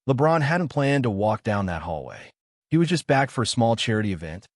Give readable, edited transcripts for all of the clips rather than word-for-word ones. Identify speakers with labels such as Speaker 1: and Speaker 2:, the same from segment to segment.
Speaker 1: LeBron hadn't planned to walk down that hallway. He was just back for a small charity event.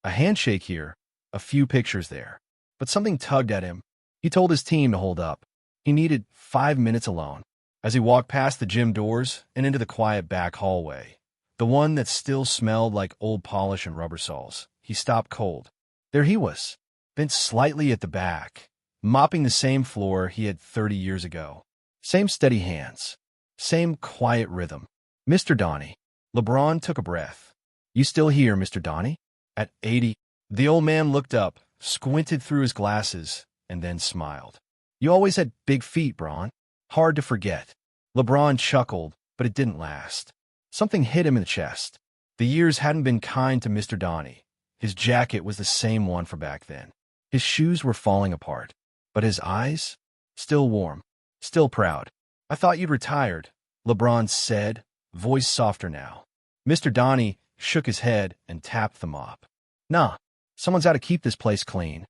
Speaker 1: A handshake here, a few pictures there. But something tugged at him. He told his team to hold up. He needed 5 minutes alone. As he walked past the gym doors and into the quiet back hallway, the one that still smelled like old polish and rubber soles, he stopped cold. There he was, bent slightly at the back, mopping the same floor he had 30 years ago. Same steady hands, same quiet rhythm. Mr. Donnie. LeBron took a breath. You still here, Mr. Donnie? At 80, the old man looked up, squinted through his glasses, and then smiled. You always had big feet, Bron. Hard to forget. LeBron chuckled, but it didn't last. Something hit him in the chest. The years hadn't been kind to Mr. Donnie. His jacket was the same one from back then. His shoes were falling apart. But his eyes? Still warm. Still proud. I thought you'd retired, LeBron said, voice softer now. Mr. Donnie shook his head and tapped the mop. Nah, someone's got to keep this place clean.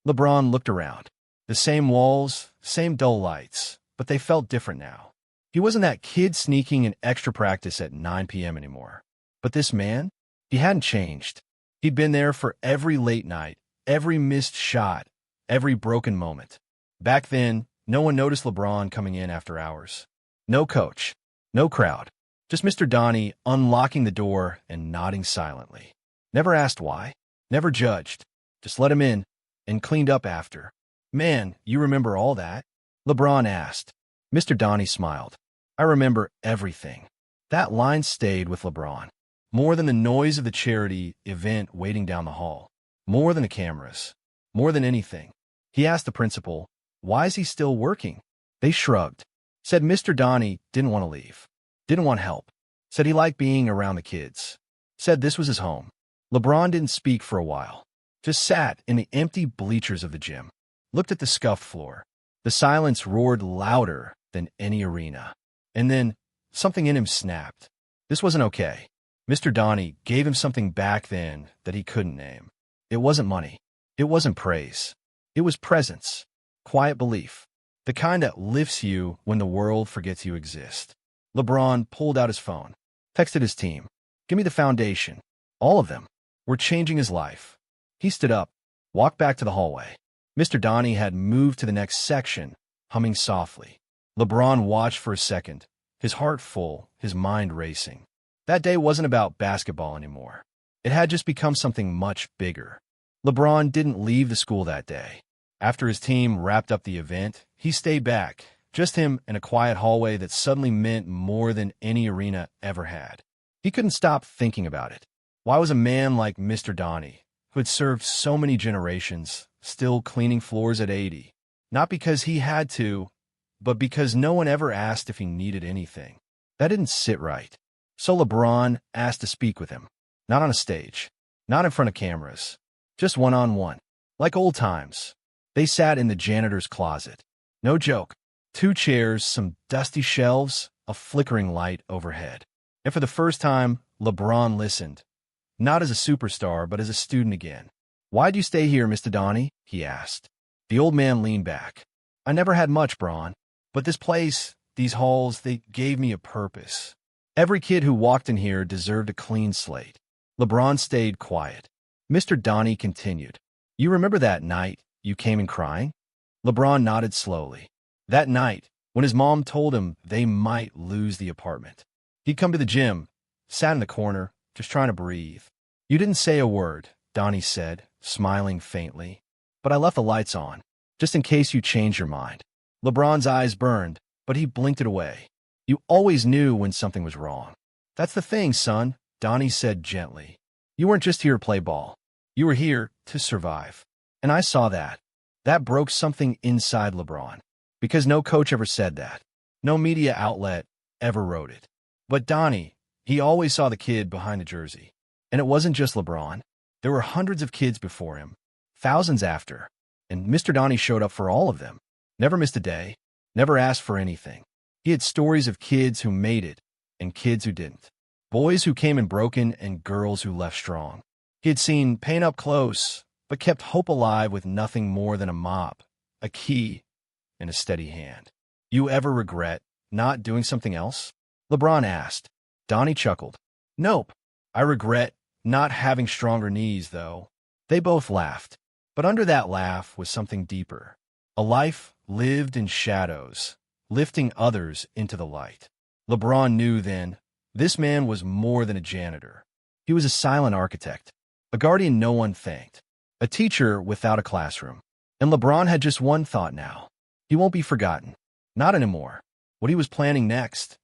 Speaker 1: LeBron looked around. The same walls, same dull lights, but they felt different now. He wasn't that kid sneaking in extra practice at 9 p.m. anymore. But this man, he hadn't changed. He'd been there for every late night, every missed shot, every broken moment. Back then, no one noticed LeBron coming in after hours. No coach, no crowd, just Mr. Donnie unlocking the door and nodding silently. Never asked why, never judged, just let him in and cleaned up after. Man, you remember all that? LeBron asked. Mr. Donnie smiled. I remember everything. That line stayed with LeBron. More than the noise of the charity event waiting down the hall. More than the cameras. More than anything. He asked the principal, why is he still working? They shrugged. Said Mr. Donnie didn't want to leave. Didn't want help. Said he liked being around the kids. Said this was his home. LeBron didn't speak for a while. Just sat in the empty bleachers of the gym. Looked at the scuffed floor. The silence roared louder than any arena. And then, something in him snapped. This wasn't okay. Mr. Donnie gave him something back then that he couldn't name. It wasn't money. It wasn't praise. It was presence. Quiet belief. The kind that lifts you when the world forgets you exist. LeBron pulled out his phone. Texted his team. Give me the foundation. All of them. We're changing his life. He stood up. Walked back to the hallway. Mr. Donnie had moved to the next section, humming softly. LeBron watched for a second, his heart full, his mind racing. That day wasn't about basketball anymore. It had just become something much bigger. LeBron didn't leave the school that day. After his team wrapped up the event, he stayed back, just him in a quiet hallway that suddenly meant more than any arena ever had. He couldn't stop thinking about it. Why was a man like Mr. Donnie, who had served so many generations, still cleaning floors at 80? Not because he had to, but because no one ever asked if he needed anything. That didn't sit right. So LeBron asked to speak with him. Not on a stage. Not in front of cameras. Just one-on-one. Like old times. They sat in the janitor's closet. No joke. 2 chairs, some dusty shelves, a flickering light overhead. And for the first time, LeBron listened. Not as a superstar, but as a student again. Why'd you stay here, Mr. Donnie? He asked. The old man leaned back. I never had much, Bron. But this place, these halls, they gave me a purpose. Every kid who walked in here deserved a clean slate. LeBron stayed quiet. Mr. Donnie continued. You remember that night you came in crying? LeBron nodded slowly. That night, when his mom told him they might lose the apartment. He'd come to the gym, sat in the corner, just trying to breathe. You didn't say a word, Donnie said, smiling faintly. But I left the lights on, just in case you changed your mind. LeBron's eyes burned, but he blinked it away. You always knew when something was wrong. That's the thing, son, Donnie said gently. You weren't just here to play ball. You were here to survive. And I saw that. That broke something inside LeBron. Because no coach ever said that. No media outlet ever wrote it. But Donnie, he always saw the kid behind the jersey. And it wasn't just LeBron. There were hundreds of kids before him. Thousands after. And Mr. Donnie showed up for all of them. Never missed a day. Never asked for anything. He had stories of kids who made it and kids who didn't. Boys who came in broken and girls who left strong. He had seen pain up close, but kept hope alive with nothing more than a mop, a key, and a steady hand. You ever regret not doing something else? LeBron asked. Donnie chuckled. Nope. I regret not having stronger knees, though. They both laughed. But under that laugh was something deeper. A life lived in shadows, lifting others into the light. LeBron knew then, this man was more than a janitor. He was a silent architect, a guardian no one thanked, a teacher without a classroom. And LeBron had just one thought now. He won't be forgotten. Not anymore. What he was planning next,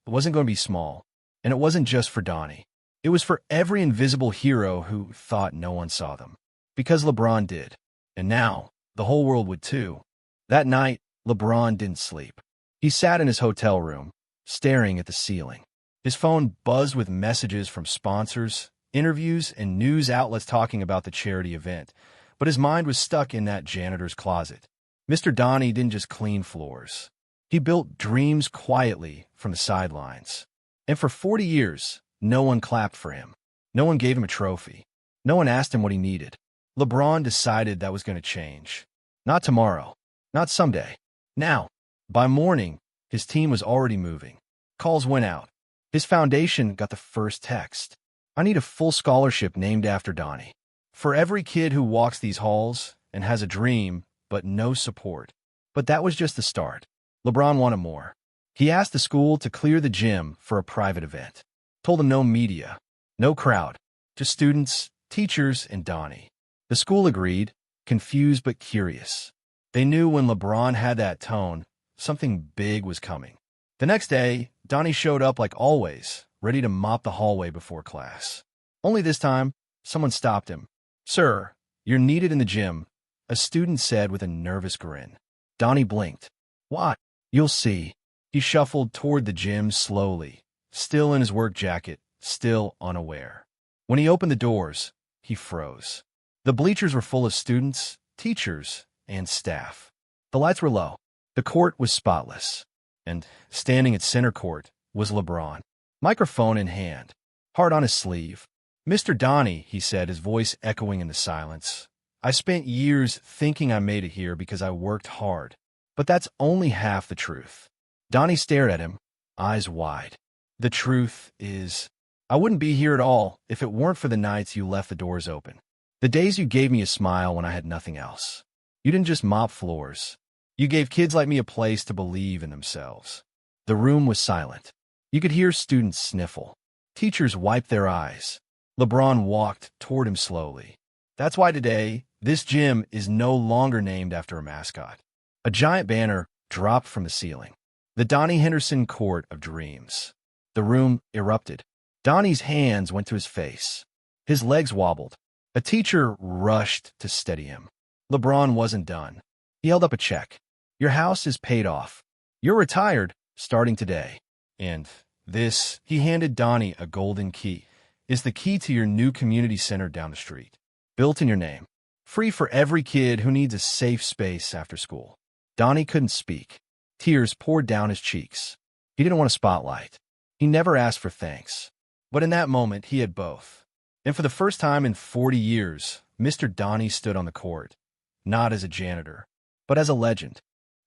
Speaker 1: it wasn't going to be small. And it wasn't just for Donnie. It was for every invisible hero who thought no one saw them. Because LeBron did. And now, the whole world would too. That night, LeBron didn't sleep. He sat in his hotel room, staring at the ceiling. His phone buzzed with messages from sponsors, interviews, and news outlets talking about the charity event. But his mind was stuck in that janitor's closet. Mr. Donnie didn't just clean floors. He built dreams quietly from the sidelines. And for 40 years, no one clapped for him. No one gave him a trophy. No one asked him what he needed. LeBron decided that was going to change. Not tomorrow. Not someday. Now. By morning, his team was already moving. Calls went out. His foundation got the first text. I need a full scholarship named after Donnie. For every kid who walks these halls and has a dream, but no support. But that was just the start. LeBron wanted more. He asked the school to clear the gym for a private event. Told them no media, no crowd, just students, teachers, and Donnie. The school agreed, confused but curious. They knew when LeBron had that tone, something big was coming. The next day, Donnie showed up like always, ready to mop the hallway before class. Only this time, someone stopped him. Sir, you're needed in the gym, a student said with a nervous grin. Donnie blinked. What? You'll see. He shuffled toward the gym slowly, still in his work jacket, still unaware. When he opened the doors, he froze. The bleachers were full of students, teachers, and staff. The lights were low. The court was spotless. And, standing at center court, was LeBron, microphone in hand, heart on his sleeve. Mr. Donnie, he said, his voice echoing in the silence. I spent years thinking I made it here because I worked hard. But that's only half the truth. Donnie stared at him, eyes wide. The truth is, I wouldn't be here at all if it weren't for the nights you left the doors open. The days you gave me a smile when I had nothing else. You didn't just mop floors. You gave kids like me a place to believe in themselves. The room was silent. You could hear students sniffle. Teachers wipe their eyes. LeBron walked toward him slowly. That's why today, this gym is no longer named after a mascot. A giant banner dropped from the ceiling. The Donnie Henderson Court of Dreams. The room erupted. Donnie's hands went to his face. His legs wobbled. A teacher rushed to steady him. LeBron wasn't done. He held up a check. Your house is paid off. You're retired, starting today. And this, he handed Donnie a golden key, is the key to your new community center down the street. Built in your name. Free for every kid who needs a safe space after school. Donnie couldn't speak. Tears poured down his cheeks. He didn't want a spotlight. He never asked for thanks. But in that moment, he had both. And for the first time in 40 years, Mr. Donnie stood on the court, not as a janitor, but as a legend.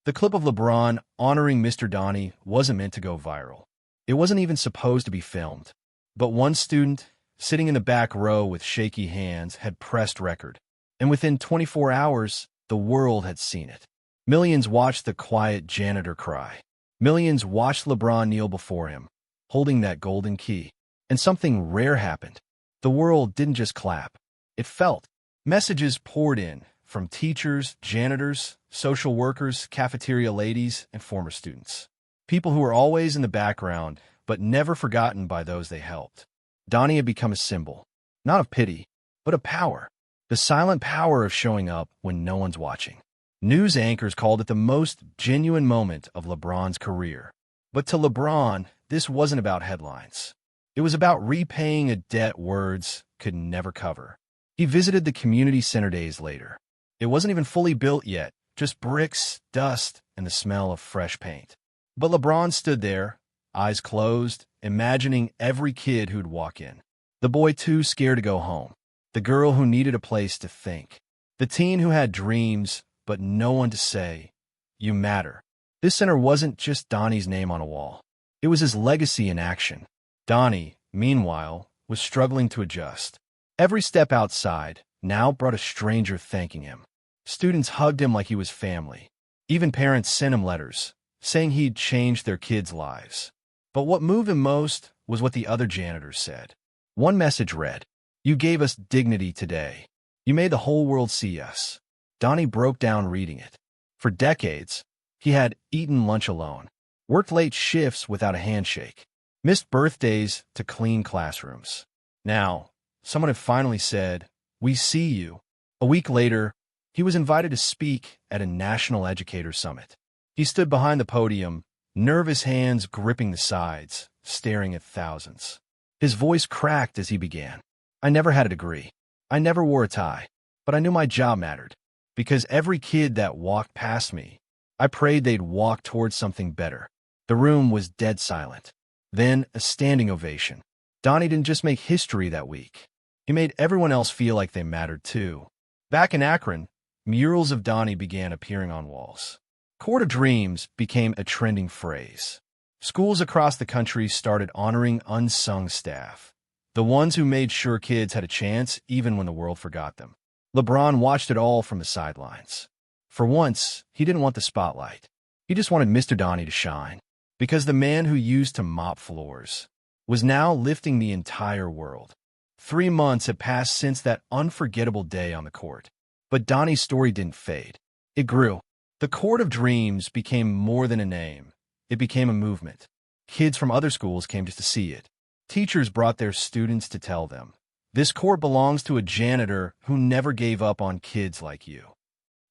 Speaker 1: The clip of LeBron honoring Mr. Donnie wasn't meant to go viral. It wasn't even supposed to be filmed. But one student, sitting in the back row with shaky hands, had pressed record. And within 24 hours, the world had seen it. Millions watched the quiet janitor cry. Millions watched LeBron kneel before him, holding that golden key. And something rare happened. The world didn't just clap. It felt. Messages poured in from teachers, janitors, social workers, cafeteria ladies, and former students. People who were always in the background, but never forgotten by those they helped. Donnie had become a symbol, not of pity, but of power. The silent power of showing up when no one's watching. News anchors called it the most genuine moment of LeBron's career. But to LeBron, this wasn't about headlines. It was about repaying a debt words could never cover. He visited the community center days later. It wasn't even fully built yet, just bricks, dust, and the smell of fresh paint. But LeBron stood there, eyes closed, imagining every kid who'd walk in. The boy too scared to go home. The girl who needed a place to think. The teen who had dreams, but no one to say, you matter. This center wasn't just Donnie's name on a wall. It was his legacy in action. Donnie, meanwhile, was struggling to adjust. Every step outside now brought a stranger thanking him. Students hugged him like he was family. Even parents sent him letters, saying he'd changed their kids' lives. But what moved him most was what the other janitors said. One message read, "You gave us dignity today. You made the whole world see us." Donnie broke down reading it. For decades, he had eaten lunch alone, worked late shifts without a handshake, missed birthdays to clean classrooms. Now, someone had finally said, "We see you." A week later, he was invited to speak at a National Educator Summit. He stood behind the podium, nervous hands gripping the sides, staring at thousands. His voice cracked as he began. "I never had a degree. I never wore a tie, but I knew my job mattered. Because every kid that walked past me, I prayed they'd walk towards something better." The room was dead silent. Then a standing ovation. Donnie didn't just make history that week. He made everyone else feel like they mattered too. Back in Akron, murals of Donnie began appearing on walls. Court of Dreams became a trending phrase. Schools across the country started honoring unsung staff, the ones who made sure kids had a chance even when the world forgot them. LeBron watched it all from the sidelines. For once, he didn't want the spotlight. He just wanted Mr. Donnie to shine, because the man who used to mop floors was now lifting the entire world. 3 months had passed since that unforgettable day on the court. But Donnie's story didn't fade. It grew. The Court of Dreams became more than a name. It became a movement. Kids from other schools came just to see it. Teachers brought their students to tell them, "This court belongs to a janitor who never gave up on kids like you."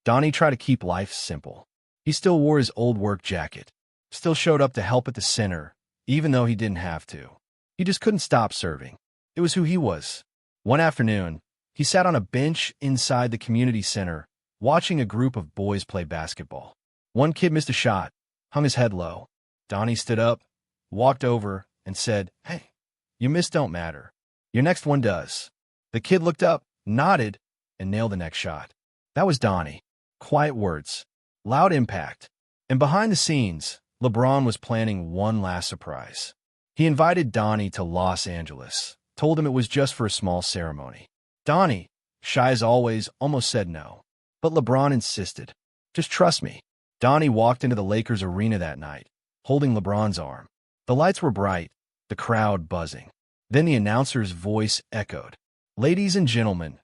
Speaker 1: Donnie tried to keep life simple. He still wore his old work jacket, still showed up to help at the center, even though he didn't have to. He just couldn't stop serving. It was who he was. One afternoon, he sat on a bench inside the community center, watching a group of boys play basketball. One kid missed a shot, hung his head low. Donnie stood up, walked over, and said, "Hey, you missed don't matter. Your next one does." The kid looked up, nodded, and nailed the next shot. That was Donnie. Quiet words, loud impact. And behind the scenes, LeBron was planning one last surprise. He invited Donnie to Los Angeles, told him it was just for a small ceremony. Donnie, shy as always, almost said no. But LeBron insisted. "Just trust me." Donnie walked into the Lakers arena that night, holding LeBron's arm. The lights were bright, the crowd buzzing. Then the announcer's voice echoed. "Ladies and gentlemen,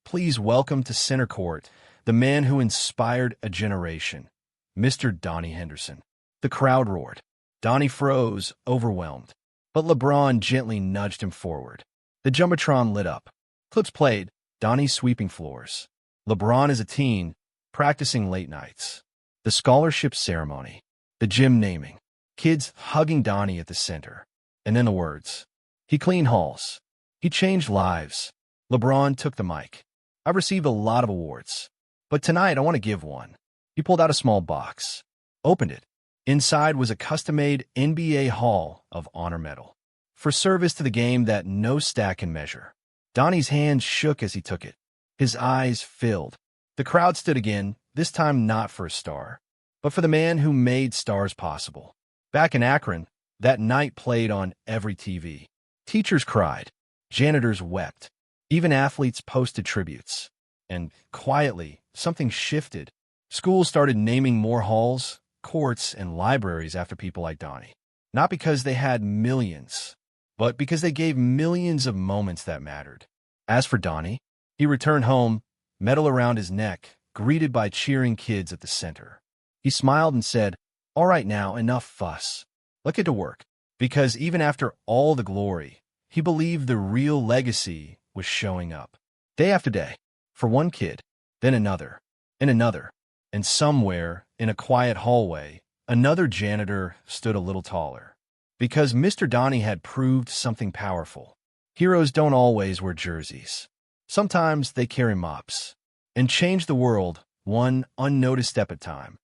Speaker 1: please welcome to center court the man who inspired a generation, Mr. Donnie Henderson." The crowd roared. Donnie froze, overwhelmed. But LeBron gently nudged him forward. The Jumbotron lit up. Clips played, Donnie sweeping floors. LeBron as a teen, practicing late nights. The scholarship ceremony. The gym naming. Kids hugging Donnie at the center. And then the words. He cleaned halls. He changed lives. LeBron took the mic. "I've received a lot of awards, but tonight I want to give one." He pulled out a small box, opened it. Inside was a custom-made NBA Hall of Honor medal for service to the game that no stat can measure. Donnie's hands shook as he took it. His eyes filled. The crowd stood again, this time not for a star, but for the man who made stars possible. Back in Akron, that night played on every TV. Teachers cried. Janitors wept. Even athletes posted tributes. And quietly, something shifted. Schools started naming more halls, courts, and libraries after people like Donnie. Not because they had millions, but because they gave millions of moments that mattered. As for Donnie, he returned home, medal around his neck, greeted by cheering kids at the center. He smiled and said, "All right now, enough fuss. Let's get to work." Because even after all the glory, he believed the real legacy was showing up. Day after day, for one kid, then another, and another. And somewhere, in a quiet hallway, another janitor stood a little taller. Because Mr. Donnie had proved something powerful. Heroes don't always wear jerseys. Sometimes they carry mops and change the world one unnoticed step at a time.